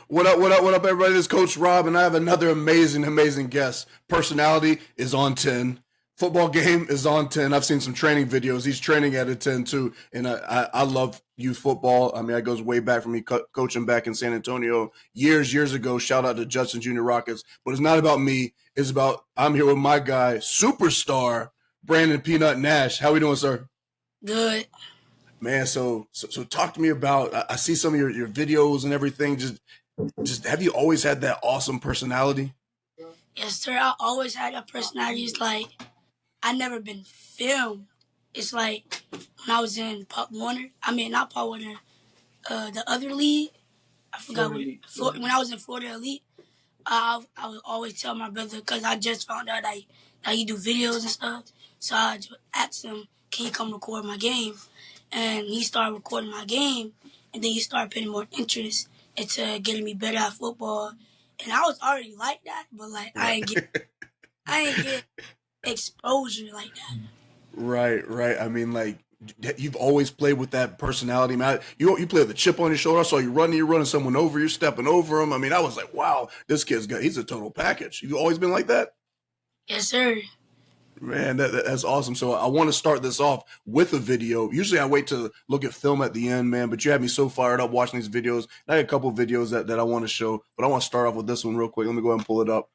What up, everybody? This is Coach Rob, and I have another amazing guest. Personality is on 10. Football game is on 10. I've seen some training videos. He's training at a 10 too, and I love youth football. I mean, it goes way back for me coaching back in San Antonio years ago. Shout out to Judson Junior Rockets. But it's not about me. It's about I'm here with my guy, superstar Brandon Peanut Nash. How we doing, sir? Good. Man, so talk to me about. I see some of your videos and everything. Just have you always had that awesome personality? Yes, sir. I always had that personality. It's like I never been filmed. It's like when I was in Pop Warner. I mean, not Pop Warner. The other league. I forgot when I was in Florida Elite. I would always tell my brother because I just found out that he do videos and stuff. So I just asked him, "Can you come record my game?" And he started recording my game, and then he started putting more interest into getting me better at football. And I was already like that, but like I ain't get exposure like that. Right. I mean, like you've always played with that personality, man. You play with a chip on your shoulder. I saw you running someone over. You're stepping over him. I mean, I was like, wow, this he's a total package. You've always been like that? Yes, sir. Man, that's awesome. So I want to start this off with a video. Usually I wait to look at film at the end, man, but you had me so fired up watching these videos. I had a couple of videos that I want to show, but I want to start off with this one real quick. Let me go ahead and pull it up.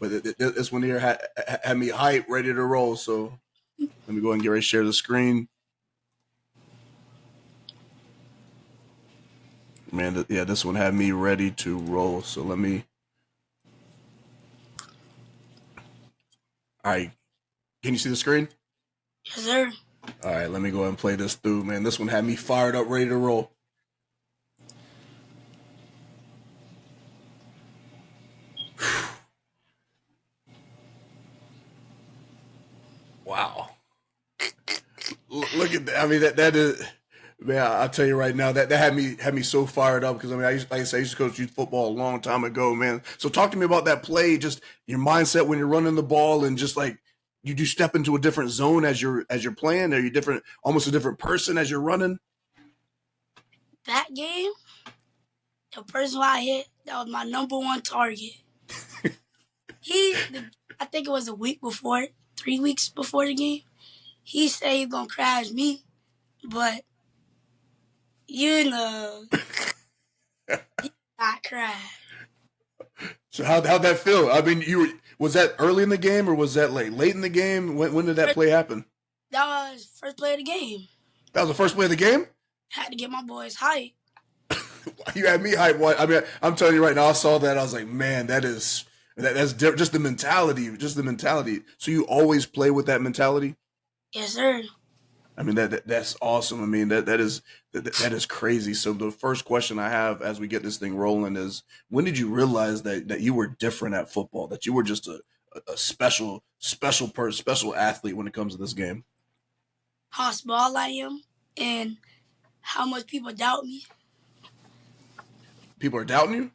But this one here had me hyped, ready to roll. So let me go ahead and get ready to share the screen. Man, this one had me ready to roll. So let me. All right. Can you see the screen? Yes, sir. All right, let me go ahead and play this through, man. This one had me fired up, ready to roll. Wow. Look at that. I mean, that is, man, I'll tell you right now, that had me so fired up because, I mean, like I said, I used to coach youth football a long time ago, man. So talk to me about that play, just your mindset when you're running the ball and just like, you do step into a different zone as you're playing? Are you different, almost a different person as you're running? That game, the person I hit, that was my number one target. I think it was a week before, 3 weeks before the game. He said he's gonna crash me, but you know, he got crashed. So how'd that feel? I mean, was that early in the game or was that late in the game? When did that play happen? That was first play of the game. That was the first play of the game? Had to get my boys hyped. You had me hyped. I mean, I'm telling you right now, I saw that. I was like, man, that's different. Just the mentality. So you always play with that mentality? Yes, sir. I mean, that's awesome. I mean, that is crazy. So the first question I have as we get this thing rolling is, when did you realize that you were different at football, that you were just a special person, special athlete when it comes to this game? How small I am and how much people doubt me. People are doubting you?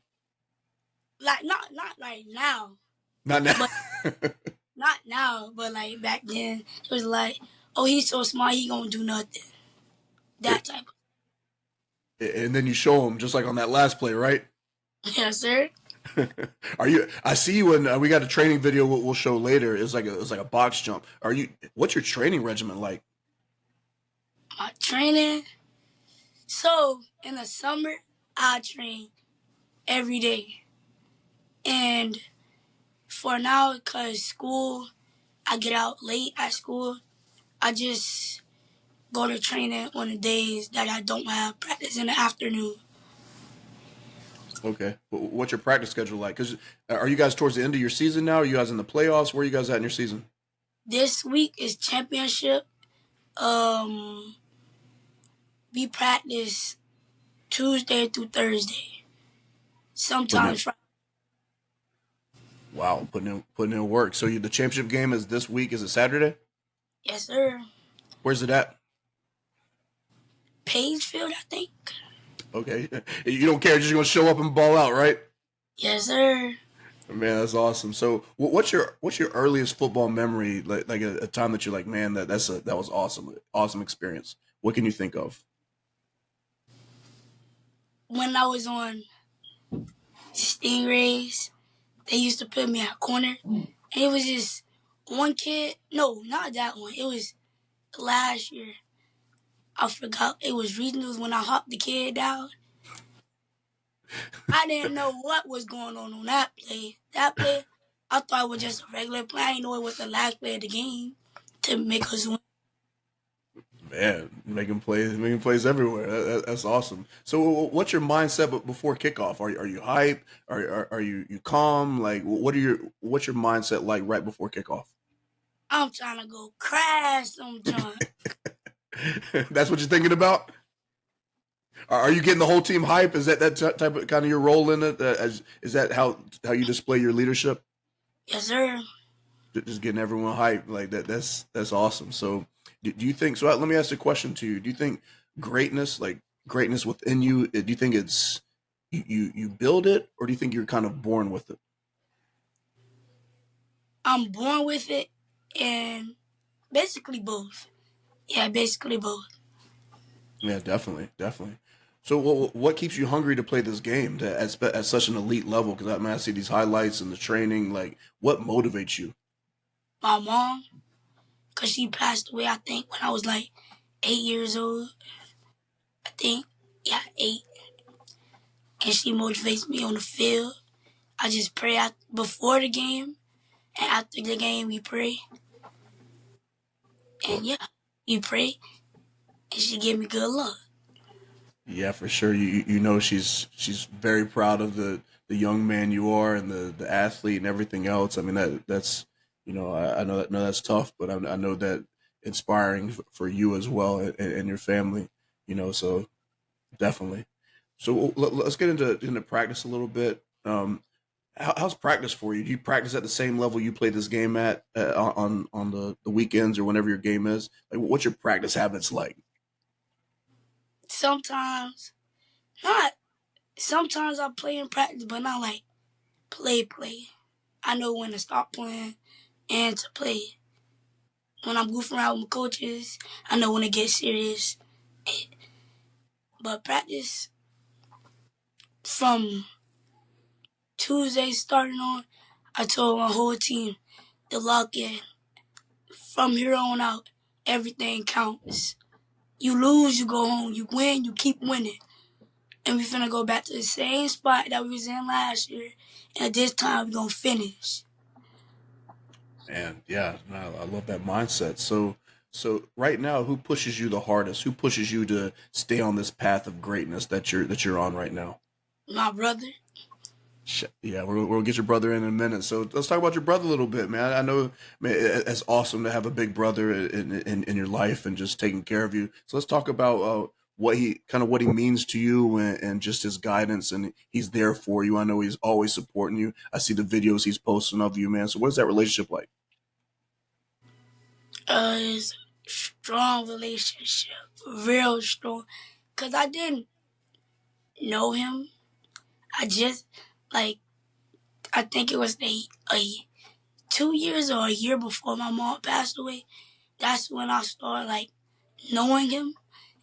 Like not like now. Not now. But, not now, but like back then, it was like, oh, he's so smart, he gonna do nothing. That type of. And then you show them, just like on that last play, right? Yes, sir. Are you? I see you in. We got a training video we'll show later. It's like a box jump. Are you? What's your training regimen like? My training. So in the summer, I train every day, and for now, cause school, I get out late at school. I just go to training on the days that I don't have practice in the afternoon. Okay. What's your practice schedule like? Because are you guys towards the end of your season now? Are you guys in the playoffs? Where are you guys at in your season? This week is championship. We practice Tuesday through Thursday. Sometimes Friday. Wow, putting in work. So the championship game is this week. Is it Saturday? Yes, sir. Where's it at? Pagefield, I think. Okay. You don't care. You're just going to show up and ball out, right? Yes, sir. Man, that's awesome. So what's your earliest football memory, like a time that you're like, man, that was awesome experience? What can you think of? When I was on Stingrays. They used to put me at corner. And it was just one kid. No, not that one. It was last year. I forgot. It was regionals when I hopped the kid down. I didn't know what was going on that play. That play, I thought it was just a regular play. I didn't know it was the last play of the game to make us win. Man, making plays everywhere. That's awesome. So, what's your mindset before kickoff? Are you hype? Are you calm? Like, what's your mindset like right before kickoff? I'm trying to go crash some joint. That's what you're thinking about. Are you getting the whole team hype? Is that type of kind of your role in it? Is that how you display your leadership? Yes, sir. Just getting everyone hyped like that. That's awesome. So, do you think? So, let me ask a question to you. Do you think greatness, like greatness within you, do you think it's you build it, or do you think you're kind of born with it? I'm born with it, and basically both. Yeah, basically both. Yeah, definitely, definitely. So, what keeps you hungry to play this game at such an elite level? Because I see these highlights and the training. Like, what motivates you? My mom, because she passed away, I think, when I was like 8 years old. I think, yeah, 8. And she motivates me on the field. I just pray before the game, and after the game, we pray. Well, And yeah, you pray, and she gave me good luck. yeah, for sure. You know she's very proud of the young man you are and the athlete and everything else. I mean that's I know that's tough, but I know that inspiring for you as well and your family. So definitely. So let's get into practice a little bit. How's practice for you? Do you practice at the same level you play this game at on the weekends or whenever your game is? Like, what's your practice habits like? Sometimes, not, sometimes I play in practice, but not like play. I know when to stop playing and to play. When I'm goofing around with my coaches, I know when to get serious. But practice from Tuesday starting on, I told my whole team to lock in. From here on out, everything counts. You lose, you go home. You win, you keep winning. And we finna go back to the same spot that we was in last year. And this time we gonna finish. And yeah, no, I love that mindset. So right now, who pushes you the hardest? Who pushes you to stay on this path of greatness that you're on right now? My brother, Yeah, we'll get your brother in a minute. So let's talk about your brother a little bit, man. I know, man, it's awesome to have a big brother in your life and just taking care of you. So let's talk about what he means to you and just his guidance, and he's there for you. I know he's always supporting you. I see the videos he's posting of you, man. So what is that relationship like? is a strong relationship, real strong. Cause I didn't know him. I just like I think it was a 2 years or a year before my mom passed away. That's when I started like knowing him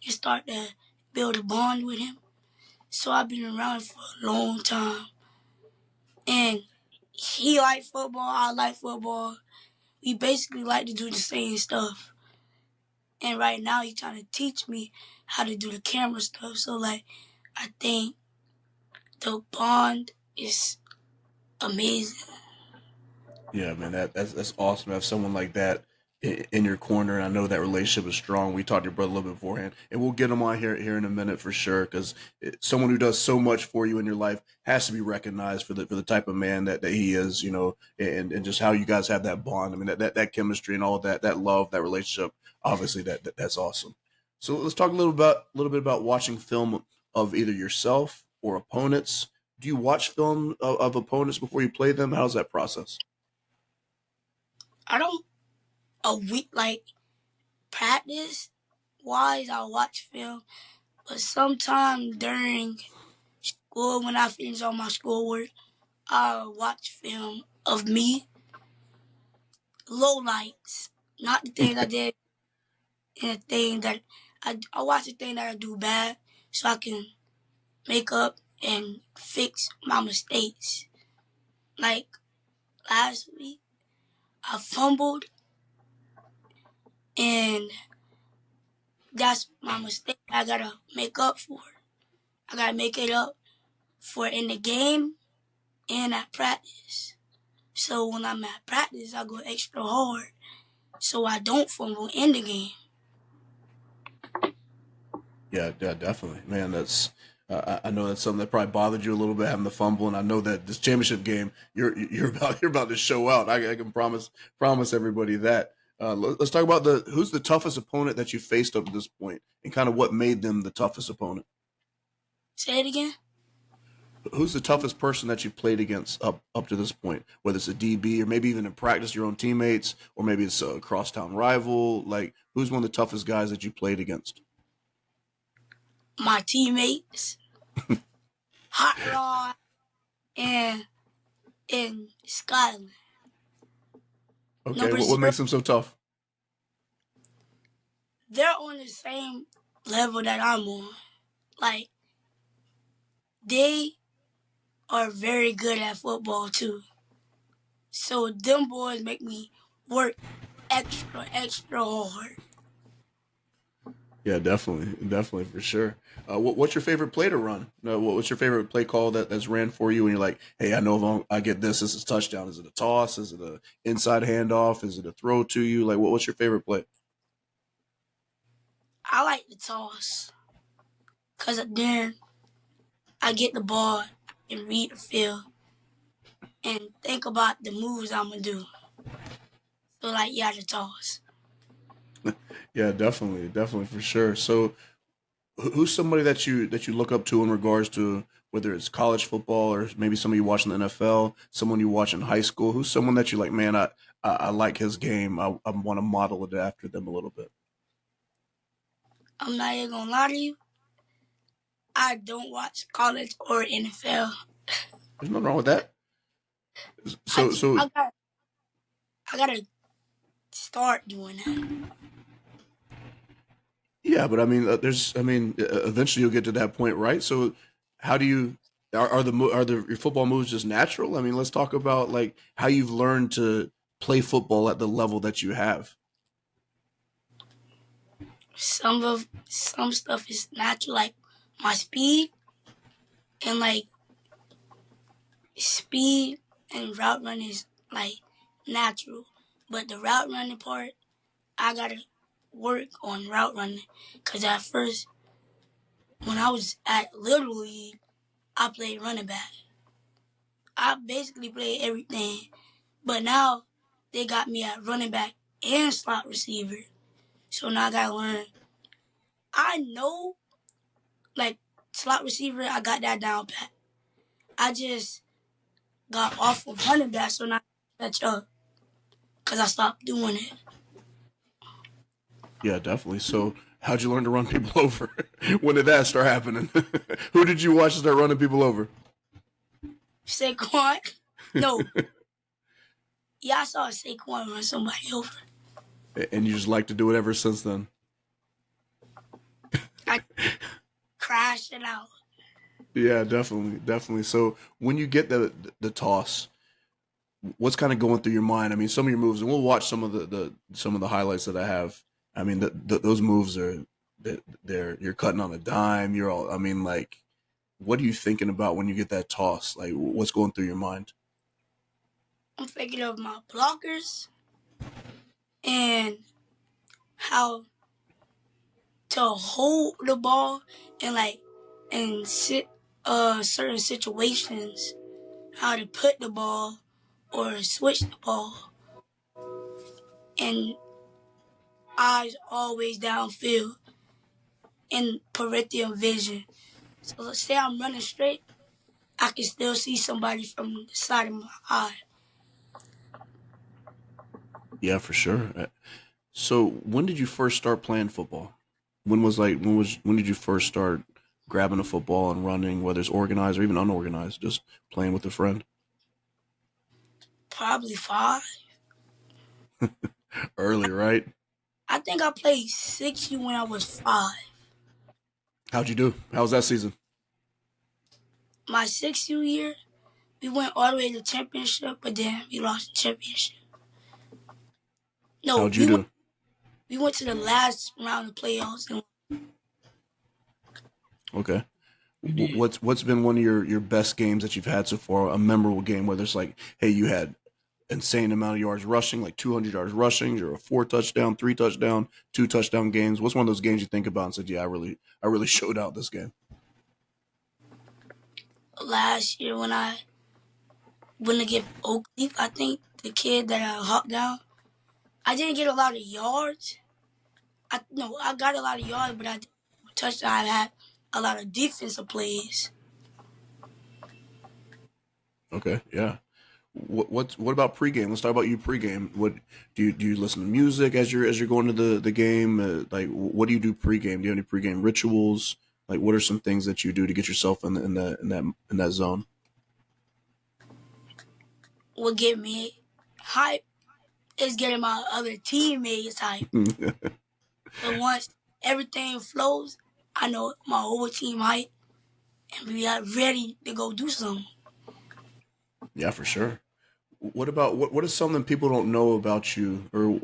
and start to build a bond with him. So I've been around for a long time. And he liked football, I like football. We basically like to do the same stuff. And right now he's trying to teach me how to do the camera stuff. So like I think the bond is amazing. Yeah, man, that's awesome to have someone like that in your corner. And I know that relationship is strong. We talked to your brother a little bit beforehand, and we'll get him on here in a minute for sure. Because someone who does so much for you in your life has to be recognized for the type of man that he is, and just how you guys have that bond. I mean, that chemistry and all of that love, that relationship. Obviously, that's awesome. So let's talk a little bit about watching film of either yourself or opponents. Do you watch film of opponents before you play them? How's that process? I don't a week like practice wise I watch film, but sometime during school when I finish all my schoolwork, I watch film of me, low lights, not the things I did and the thing that I watch the thing that I do bad so I can make up and fix my mistakes. Like last week, I fumbled, and that's my mistake. I gotta make up for it. I gotta make it up for in the game and at practice. So when I'm at practice, I go extra hard so I don't fumble in the game. Yeah, yeah, definitely, man. That's I know that's something that probably bothered you a little bit having the fumble, and I know that this championship game you're about to show out. I can promise everybody that. Let's talk about who's the toughest opponent that you faced up to this point, and kind of what made them the toughest opponent. Say it again. Who's the toughest person that you played against up to this point? Whether it's a DB or maybe even in practice, your own teammates, or maybe it's a crosstown rival. Like, who's one of the toughest guys that you played against? My teammates, Hot Rod and Scotland. Okay, Number what 0, makes them so tough? they're on the same level that I'm on. Like, they are very good at football too. So them boys make me work extra hard. Yeah, definitely for sure. What's your favorite play to run? What's your favorite play call that's ran for you? And you're like, hey, I know if I get this is touchdown. Is it a toss? Is it a inside handoff? Is it a throw to you? Like, what's your favorite play? I like the toss because then I get the ball and read the field and think about the moves I'm going to do. So, like, yeah, the toss. Yeah, definitely for sure. So, who's somebody that you look up to in regards to whether it's college football or maybe somebody you watch in the NFL, someone you watch in high school? Who's someone that you like? Man, I like his game. I want to model it after them a little bit. I'm not even going to lie to you. I don't watch college or NFL. There's nothing wrong with that. I, So so I gotta start doing that. Yeah, but I mean, eventually you'll get to that point, right? So, how do you are the your football moves just natural? I mean, let's talk about like how you've learned to play football at the level that you have. Some stuff is natural, like my and like speed and route running is like natural, but the route running part, I gotta work on route running. Cause at first, when I was at Little League, I played running back. I basically played everything, but now they got me at running back and slot receiver. So now I gotta learn. I know, like slot receiver, I got that down pat. I just got off of running back, so now I catch up because I stopped doing it. Yeah, definitely. So, how'd you learn to run people over? When did that start happening? Who did you watch start running people over? Saquon, no, yeah, I saw Saquon run somebody over. And you just like to do it ever since then. I crashed it out. Yeah, definitely. So, when you get the toss, what's kind of going through your mind? I mean, some of your moves, and we'll watch some of some of the highlights that I have. I mean, those moves are they're you're cutting on a dime. You're all. I mean, like, what are you thinking about when you get that toss? Like, what's going through your mind? I'm thinking of my blockers and how to hold the ball and like in certain situations, how to put the ball or switch the ball, and eyes always downfield in peripheral vision. So let's say I'm running straight, I can still see somebody from the side of my eye. Yeah, for sure. So, when did you first start playing football? When did you first start grabbing a football and running, whether it's organized or even unorganized, just playing with a friend? Probably 5. Early, right? I think I played 60 when I was 5. How'd you do? How was that season? my 6th year, we went all the way to the championship, but then we lost the championship. No, How'd you do? we went to the last round of playoffs and Okay. we did. What's been one of your best games that you've had so far? A memorable game, whether it's like, hey, you had insane amount of yards rushing, like 200 yards rushing, or a 4 touchdown, 3 touchdown, 2 touchdown games. What's one of those games you think about and said, yeah, I really showed out this game? Last year when I went against Oakleaf, I think the kid that I hawked down, I didn't get a lot of yards. I got a lot of yards, but I didn't touchdown. I had a lot of defensive plays. Okay, yeah. What about pregame? Let's talk about you pregame. What do you listen to music as you're going to the game? Like what do you do pregame? Do you have any pregame rituals? Like what are some things that you do to get yourself in that zone? What get me hype is getting my other teammates hype. But once everything flows, I know my whole team hype and we are ready to go do something. Yeah, for sure. What about what is something people don't know about you, or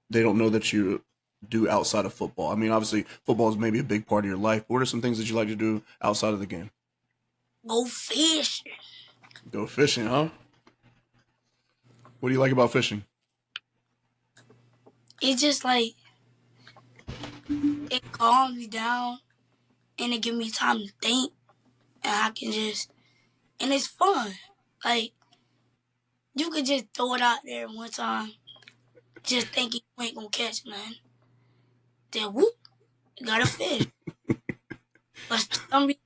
they don't know that you do outside of football? I mean, obviously football is maybe a big part of your life. But what are some things that you like to do outside of the game? Go fishing. Go fishing, huh? What do you like about fishing? It's just like it calms me down and it gives me time to think and I can just and it's fun. Like you could just throw it out there one time, just thinking you ain't gonna catch nothing. Then whoop, you got a fish. But for some reason,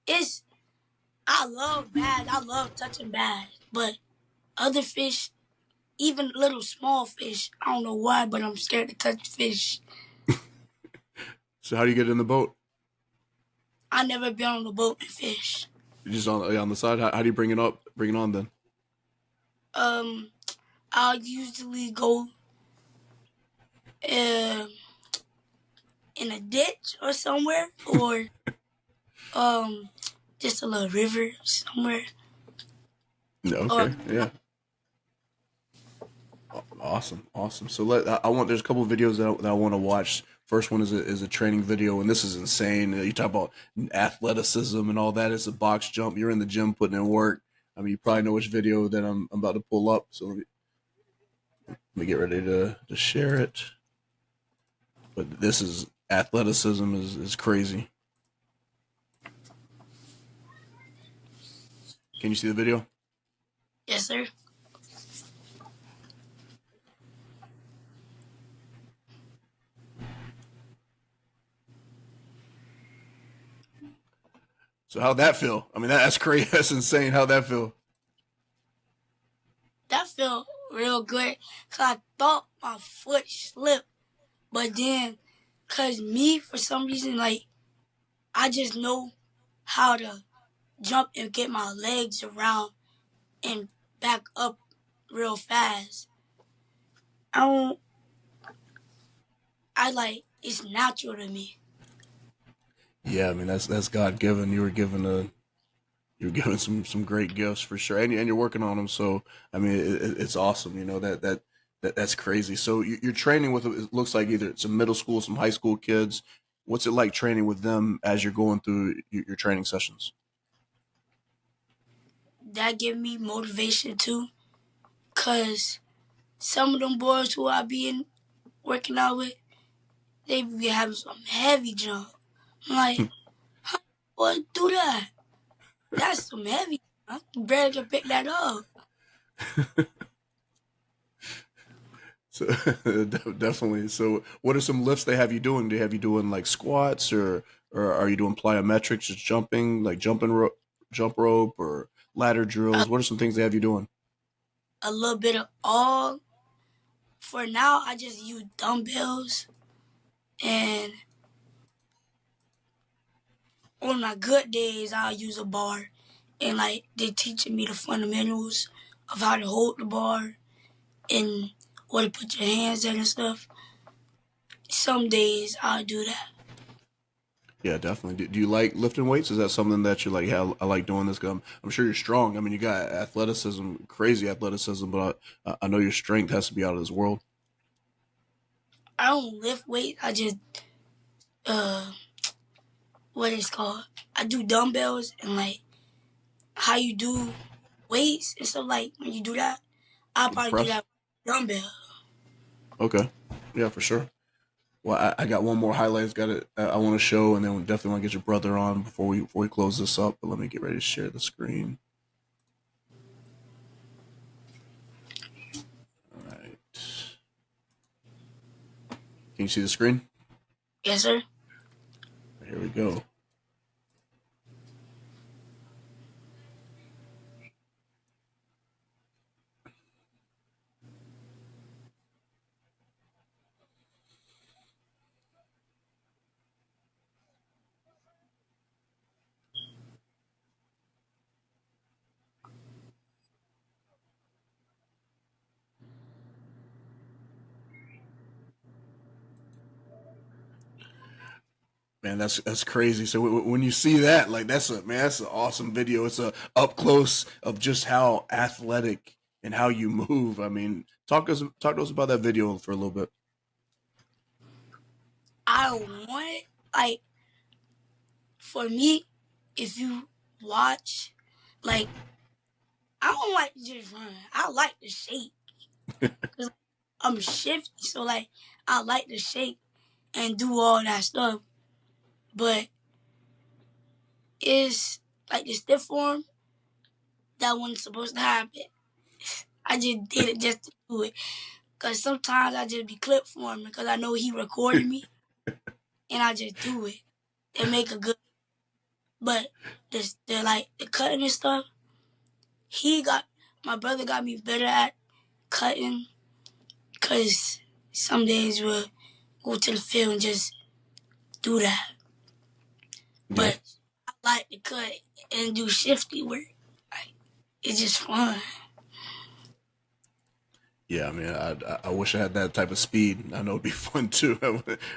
it's I love bass. I love touching bass. But other fish, even little small fish, I don't know why, but I'm scared to touch fish. So how do you get in the boat? I never been on a boat and fish. You just on the side. How do you bring it up? Bring it on then. Um, I'll usually go um in a ditch or somewhere, or um just a little river somewhere. Yeah, Or okay, yeah. Awesome, awesome. So I want. There's a couple of videos that I want to watch. First one is a training video, and this is insane. You talk about athleticism and all that. It's a box jump. You're in the gym putting in work. I mean, you probably know which video that I'm about to pull up. So let me get ready to share it. But this is athleticism is crazy. Can you see the video? yes, sir. So how'd that feel? I mean, that's crazy. That's insane. How'd that feel? That felt real good. Cause I thought my foot slipped, but then, cause me for some reason like I just know how to jump and get my legs around and back up real fast. I don't. I like it's natural to me. Yeah, I mean that's God given. You were given some great gifts for sure, and you're working on them. So I mean, it's awesome. You know that's crazy. So you're training with it looks like either some middle school, some high school kids. What's it like training with them as you're going through your training sessions? That give me motivation too. Cause some of them boys who I be working out with, they be having some heavy jump. I'm like, how boy do that? That's some heavy. I barely can pick that up. So definitely. So what are some lifts they have you doing? Do they have you doing like squats or are you doing plyometrics, just jumping, like jump rope or ladder A, drills? What are some things they have you doing? a little bit of all. For now, I just use dumbbells, and on my good days, I'll use a bar. And like they teaching me the fundamentals of how to hold the bar and where to put your hands at and stuff. Some days I'll do that. Yeah, definitely. Do you like lifting weights? Is that something that you're like, yeah, I like doing this? 'Cause I'm sure you're strong. I mean, you got athleticism, crazy athleticism, but I know your strength has to be out of this world. I don't lift weight. I just uh what it's called. I do dumbbells and like how you do weights and stuff like when you do that, I'll With the probably do press? that with dumbbell. Okay. Yeah, for sure. Well, I got one more highlights. Got it. I want to show, and then we definitely want to get your brother on before we close this up. But let me get ready to share the screen. All right. Can you see the screen? Yes, sir. Here we go. Man, that's crazy. So when you see that, like that's an awesome video. It's a up close of just how athletic and how you move. I mean, talk to us about that video for a little bit. I want like for me, if you watch, like I don't like to just run. I like to shake because I'm shifty, so like I like to shake and do all that stuff. But it's like the stiff form that wasn't supposed to happen. I just did it just to do it. Cause sometimes I just be clip forming because I know he recorded me and I just do it and make a good. But the like the cutting and stuff, he got my brother got me better at cutting. Cause some days we'll go to the field and just do that. Yeah. But I like to cut and do shifty work. Like it's just fun. Yeah, I mean, I wish I had that type of speed. I know it'd be fun too.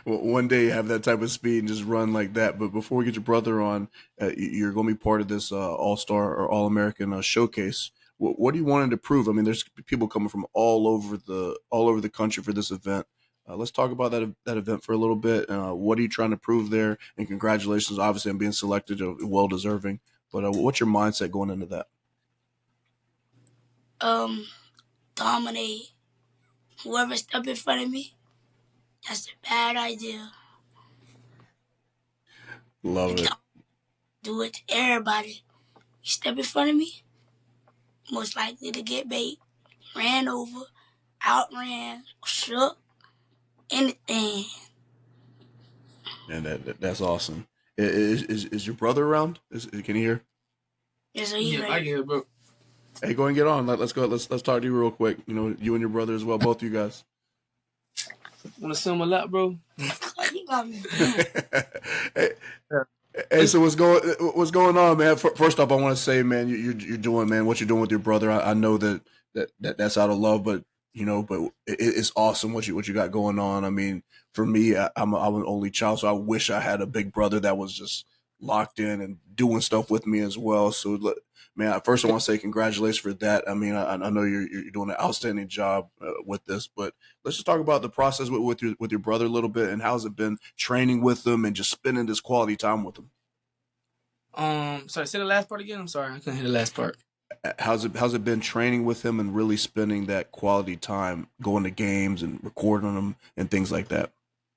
One day have that type of speed and just run like that. But before we get your brother on, you're going to be part of this All Star or All American showcase. What do you want to prove? I mean, there's people coming from all over the country for this event. Let's talk about that event for a little bit. What are you trying to prove there? And congratulations, obviously, on being selected. Well deserving. But what's your mindset going into that? Um, dominate whoever step in front of me. That's a bad idea. Love And it. do it to everybody. You step in front of me, most likely to get bait, ran over, outran, shook, anything. And that's awesome. Is your brother around? Can he hear? Yeah, so he's I right. can hear, bro. Hey, go and get on. Let's go. Let's talk to you real quick. You know, you and your brother as well, both you guys. Want to sum a lot, bro? Like, he got me beat. hey, Yeah. hey, so what's going on, man? First off, I want to say, man, you're doing, man, what you're doing with your brother. I know that's out of love, but but it's awesome what you got going on. I mean, for me, I'm an only child, so I wish I had a big brother that was just locked in and doing stuff with me as well. So, man, first I want to say congratulations for that. I mean, I know you're doing an outstanding job with this, but let's just talk about the process with your brother a little bit and how's it been training with him and just spending this quality time with him. Sorry, say the last part again. I'm sorry, I couldn't hear the last part. How's it been training with him and really spending that quality time going to games and recording them and things like that?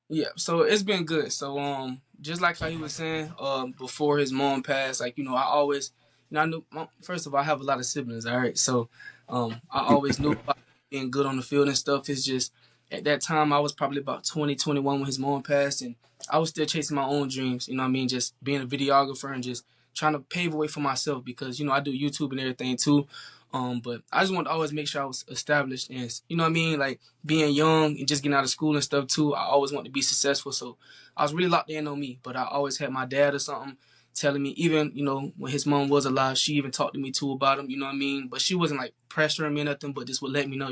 Yeah, so it's been good. So just like how he was saying, before his mom passed, like I always, I knew. First of all, I have a lot of siblings. All right, so I always knew about being good on the field and stuff. It's just at that time I was probably about 20, 21 when his mom passed, and I was still chasing my own dreams. You know what I mean? Just being a videographer and just trying to pave a way for myself because I do YouTube and everything too. But I just want to always make sure I was established and what I mean, like being young and just getting out of school and stuff too. I always want to be successful, so I was really locked in on me. But I always had my dad or something telling me, even when his mom was alive, she even talked to me too about him. You know what I mean? But she wasn't like pressuring me or nothing, but just would let me know.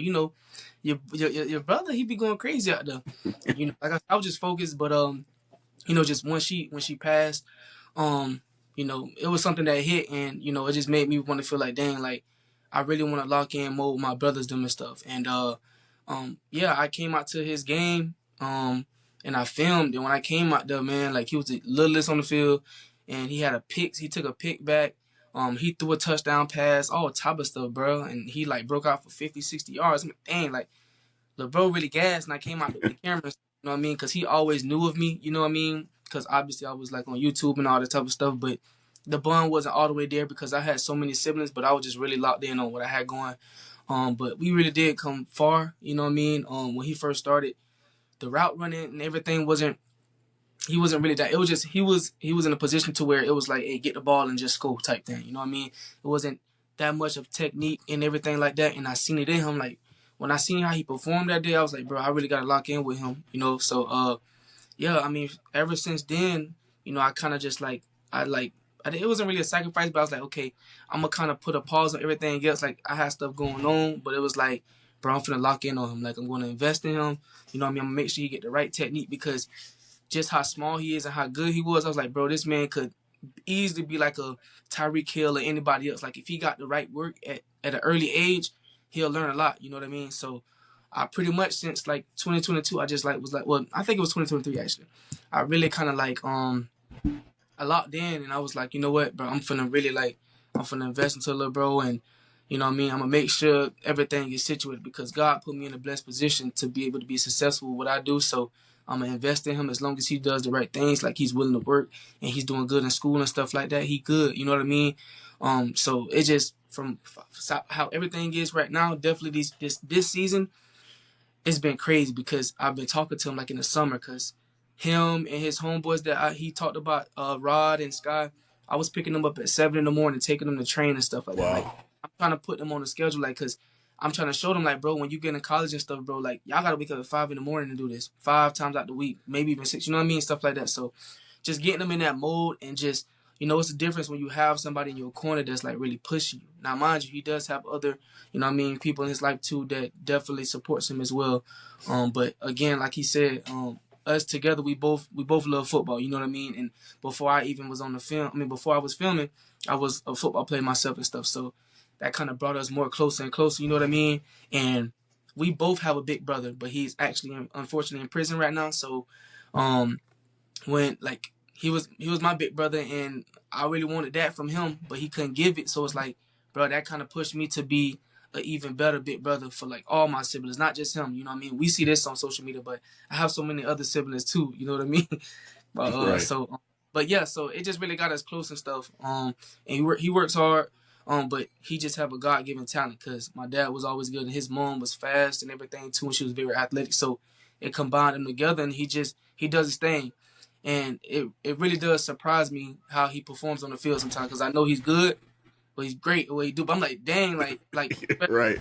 Your brother, he be going crazy out there, and like I was just focused. But just when she passed, um, it was something that hit, and it just made me want to feel like, dang, like I really want to lock in more with my brothers them and stuff. And yeah, I came out to his game, and I filmed. And when I came out there, man, like he was the littlest on the field, and he had a pick. He took a pick back. He threw a touchdown pass, all type of stuff, bro. And he like broke out for 50, 60 yards. I'm like, dang, like LeBron really gassed, and I came out with the cameras, you know what I mean? Because he always knew of me, you know what I mean? Because obviously I was like on YouTube and all that type of stuff, but the bond wasn't all the way there because I had so many siblings, but I was just really locked in on what I had going. But we really did come far, you know what I mean? When he first started, the route running and everything he wasn't really that. It was just he was in a position to where it was like, hey, get the ball and just score type thing. You know what I mean? It wasn't that much of technique and everything like that. And I seen it in him. Like when I seen how he performed that day, I was like, bro, I really gotta lock in with him. So yeah, I mean, ever since then, I kind of just like it wasn't really a sacrifice, but I was like, okay, I'm gonna kind of put a pause on everything else. Like I had stuff going on, but it was like, bro, I'm finna lock in on him. Like I'm gonna invest in him. You know what I mean? I'm gonna make sure he get the right technique because just how small he is and how good he was, I was like, bro, this man could easily be like a Tyreek Hill or anybody else. Like if he got the right work at an early age, he'll learn a lot. You know what I mean? So I pretty much since like 2022, I just like was like, well, I think it was 2023 actually. I really kind of like I locked in and I was like, you know what, bro, I'm finna invest into a little bro, and you know what I mean, I'm gonna make sure everything is situated because God put me in a blessed position to be able to be successful with what I do. So I'm gonna invest in him as long as he does the right things, like he's willing to work and he's doing good in school and stuff like that. He good, you know what I mean? So it just from how everything is right now, definitely this season it's been crazy because I've been talking to him like in the summer because him and his homeboys that he talked about, Rod and Sky, I was picking them up at 7 in the morning, taking them to train and stuff like that. Like Wow. I'm trying to put them on the schedule, like because I'm trying to show them like, bro, when you get in college and stuff, bro, like y'all gotta wake up at 5 in the morning and do this 5 times out the week, maybe even 6. You know what I mean? Stuff like that. So just getting them in that mode and just it's the difference when you have somebody in your corner that's like really pushing you. Now, mind you, he does have other, people in his life too that definitely supports him as well. But again, like he said, us together, we both love football. You know what I mean? And before I even was on the film, before I was filming, I was a football player myself and stuff. So that kind of brought us more closer and closer. You know what I mean? And we both have a big brother, but he's actually unfortunately in prison right now. So, when like he was my big brother and I really wanted that from him, but he couldn't give it. So it's like, bro, that kind of pushed me to be an even better big brother for like all my siblings, not just him. You know what I mean? We see this on social media, but I have so many other siblings too. You know what I mean? But Right. but yeah, so it just really got us close and stuff. And he works hard. But he just have a God given talent because my dad was always good and his mom was fast and everything too, and she was very athletic. So it combined them together, and he does his thing. And it really does surprise me how he performs on the field sometimes because I know he's good, but he's great at what he do. But I'm like, dang, like Right.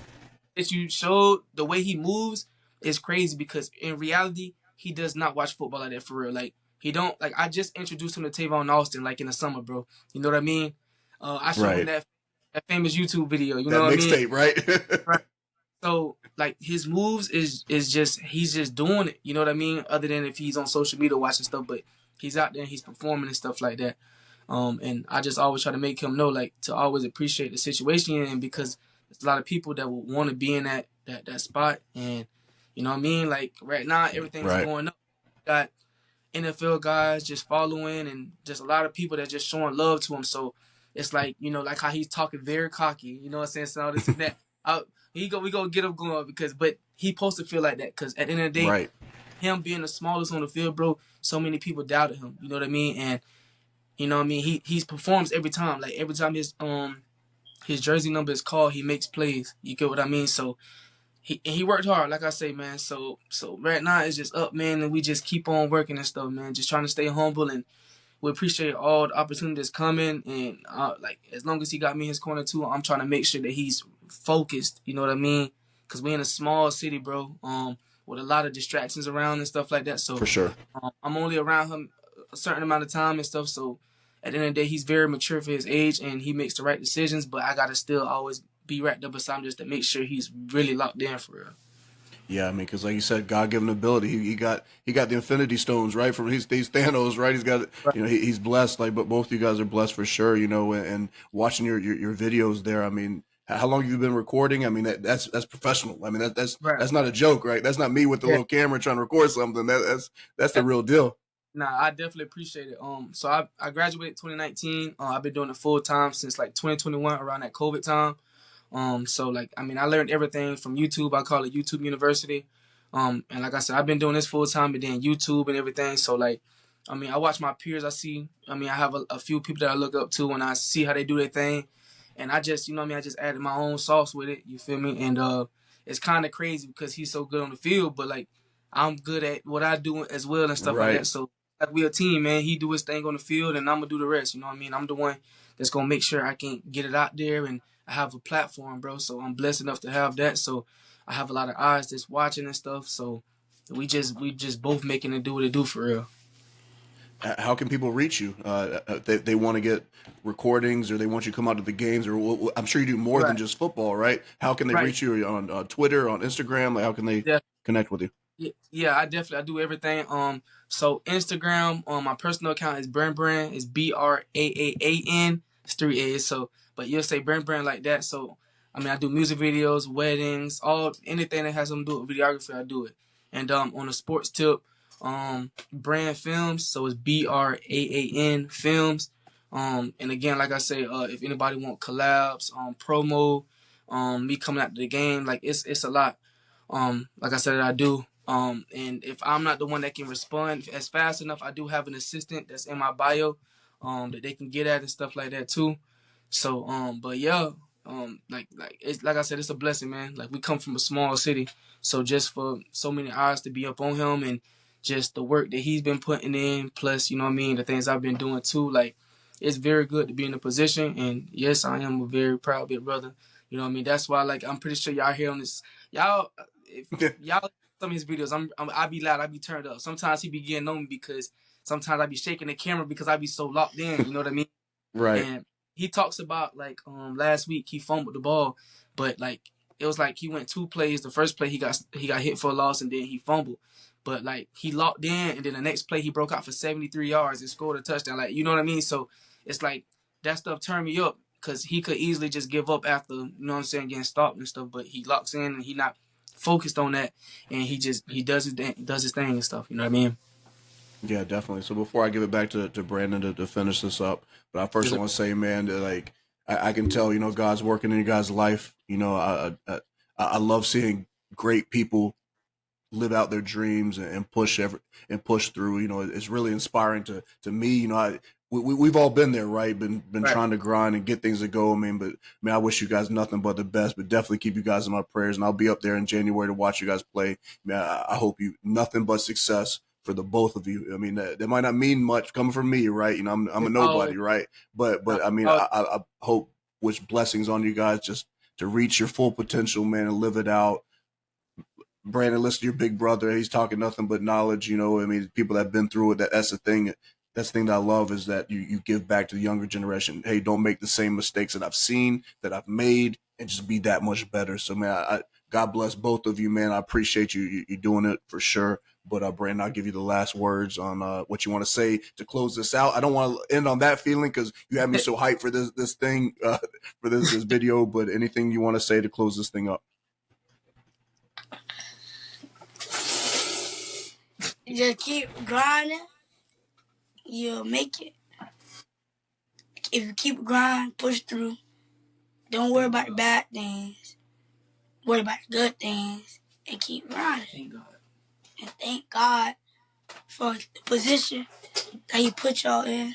that you showed the way he moves is crazy because in reality he does not watch football like that for real. Like he don't like. I just introduced him to Tavon Austin like in the summer, bro. You know what I mean? I showed him Right. that famous YouTube video. You know That what I mean? mixtape, right? Right. So like his moves is just he's just doing it. You know what I mean? Other than if he's on social media watching stuff, but he's out there and he's performing and stuff like that. And I just always try to make him know like to always appreciate the situation you're in because there's a lot of people that will want to be in that spot. And you know what I mean? Like right now everything's Right. going up. Got NFL guys just following and just a lot of people that just showing love to him. So it's like, like how he's talking very cocky, you know what I'm saying? So all this and that. We go get him going but he supposed to feel like that because at the end of the day, Right. him being the smallest on the field, bro, so many people doubted him. You know what I mean? And you know what I mean? He performs every time. Like every time his jersey number is called, he makes plays. You get what I mean? So he worked hard, like I say, man. So right now it's just up, man, and we just keep on working and stuff, man. Just trying to stay humble, and we appreciate all the opportunities coming. And like as long as he got me in his corner too, I'm trying to make sure that he's focused. You know what I mean? Because we in a small city, bro. With a lot of distractions around and stuff like that. So For sure. I'm only around him a certain amount of time and stuff. So at the end of the day, he's very mature for his age and he makes the right decisions. But I gotta still always be right there beside him just to make sure he's really locked in for real. Yeah, I mean, because like you said, God-given ability. He got the Infinity Stones, right? From he's Thanos, right? He's got, Right. he's blessed. Like, but both of you guys are blessed for sure. And watching your videos there. I mean, how long have you been recording? I mean, that's professional. I mean, Right. that's not a joke, right? That's not me with the Yeah. little camera trying to record something. That's the real deal. Nah, I definitely appreciate it. So I graduated 2019. I've been doing it full time since like 2021, around that COVID time. So like, I mean, I learned everything from YouTube. I call it YouTube University. And like I said, I've been doing this full time, but then YouTube and everything. So like, I mean, I watch my peers. I mean, I have a few people that I look up to, and I see how they do their thing. And I just, what I mean, I just added my own sauce with it. You feel me? And it's kind of crazy because he's so good on the field, but like, I'm good at what I do as well and stuff like Right. that. So like, we a team, man. He do his thing on the field, and I'm gonna do the rest. You know what I mean? I'm the one that's gonna make sure I can get it out there, and I have a platform, bro. So I'm blessed enough to have that. So I have a lot of eyes that's watching and stuff. So we just both making it do what it do for real. How can people reach you? They want to get recordings, or they want you to come out to the games, or I'm sure you do more than Right, just football, right? How can they right. reach you on Twitter, on Instagram? Like, how can they Yeah, connect with you? yeah. I do everything. So Instagram, my personal account is Brand. It's Braan. It's 3 A's. So, but you'll say Brand like that. So, I mean, I do music videos, weddings, anything that has something to do with videography, I do it. And on a sports tip, Brand Films. So it's Braan Films. And again, like I say, if anybody want collabs, promo, me coming out to the game, like it's a lot. Like I said, I do. And if I'm not the one that can respond as fast enough, I do have an assistant that's in my bio, that they can get at and stuff like that too. So, but yeah, like it's like I said, it's a blessing, man. Like, we come from a small city, so just for so many eyes to be up on him, and just the work that he's been putting in, plus, what I mean, the things I've been doing too, like, it's very good to be in a position. And yes, I am a very proud big brother. You know what I mean? That's why, like, I'm pretty sure y'all hear on this, y'all, if y'all some of his videos, I be loud, I be turned up. Sometimes he be getting on me because sometimes I be shaking the camera because I be so locked in. You know what I mean? Right. And he talks about, like, last week he fumbled the ball, but like, it was like he went two plays. The first play he got hit for a loss, and then he fumbled. But like, he locked in, and then the next play he broke out for 73 yards and scored a touchdown. Like, you know what I mean? So it's like, that stuff turned me up, because he could easily just give up after, getting stopped and stuff. But he locks in, and he not focused on that, and he does his thing and stuff. You know what I mean? Yeah, definitely. So before I give it back to Brandon to finish this up, but I first Yes, want to say, man, that like I can tell, God's working in your guys' life. I love seeing great people live out their dreams and push through. It's really inspiring to me. We've all been there, right? Been right. trying to grind and get things to go. I mean, but man, I wish you guys nothing but the best. But definitely keep you guys in my prayers, and I'll be up there in January to watch you guys play. Man, I hope you nothing but success for the both of you. I mean, that might not mean much coming from me, right? I'm a It's nobody, always, right? But I mean, I hope, wish blessings on you guys, just to reach your full potential, man, and live it out. Brandon, listen to your big brother. He's talking nothing but knowledge. I mean, people that have been through it. That's the thing. That's the thing that I love, is that you give back to the younger generation. Hey, don't make the same mistakes that I've seen, that I've made, and just be that much better. So, man, God bless both of you, man. I appreciate you doing it for sure. But Brandon, I'll give you the last words on what you want to say to close this out. I don't want to end on that feeling, because you have me so hyped for this thing, for this video. But anything you want to say to close this thing up? Just keep grinding, you'll make it. If you keep grinding, push through. Don't worry about the bad things. Worry about the good things and keep grinding. Thank God. And thank God for the position that He put y'all in.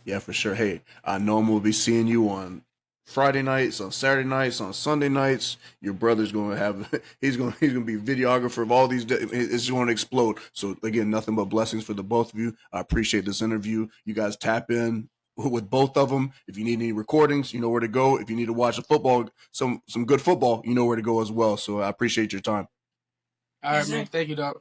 Yeah, for sure. Hey, I know I'm gonna be seeing you on Friday nights, on Saturday nights, on Sunday nights. Your brother's gonna have he's gonna be videographer of all these. It's going to explode. So again, nothing but blessings for the both of you. I appreciate this interview. You guys tap in with both of them. If you need any recordings, you know where to go. If you need to watch a football, some good football, you know where to go as well. So I appreciate your time. All Yes, right, sir. man. Thank you, dog.